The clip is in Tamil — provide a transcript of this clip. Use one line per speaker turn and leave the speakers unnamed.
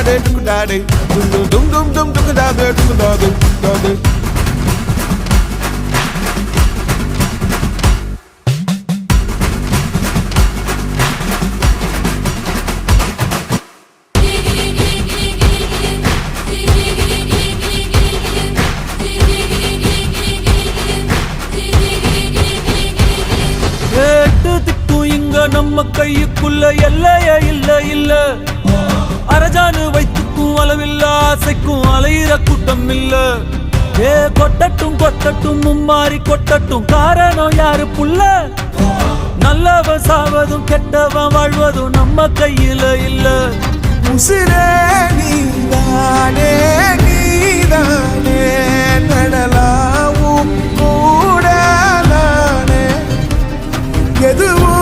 dukudade dukudade dum dum dum dum dukudade dukudade dukudade
நம்ம கையுக்குள்ள எல்லையே இல்ல இல்ல அரஜானு வைத்துக்கும் அளவில்ல ஆசைக்கும் அலையிற கூட்டம் இல்ல ஏ கொட்டட்டும் கொட்டட்டும் மும்மாறி கொட்டட்டும் காரணம் யாரு புள்ள நல்லவன் சாவதும் கெட்டவன் வாழ்வதும் நம்ம கையில இல்ல
உசிரே நீதானே நீதானே நடலாவும் கூட நானே எதுவும்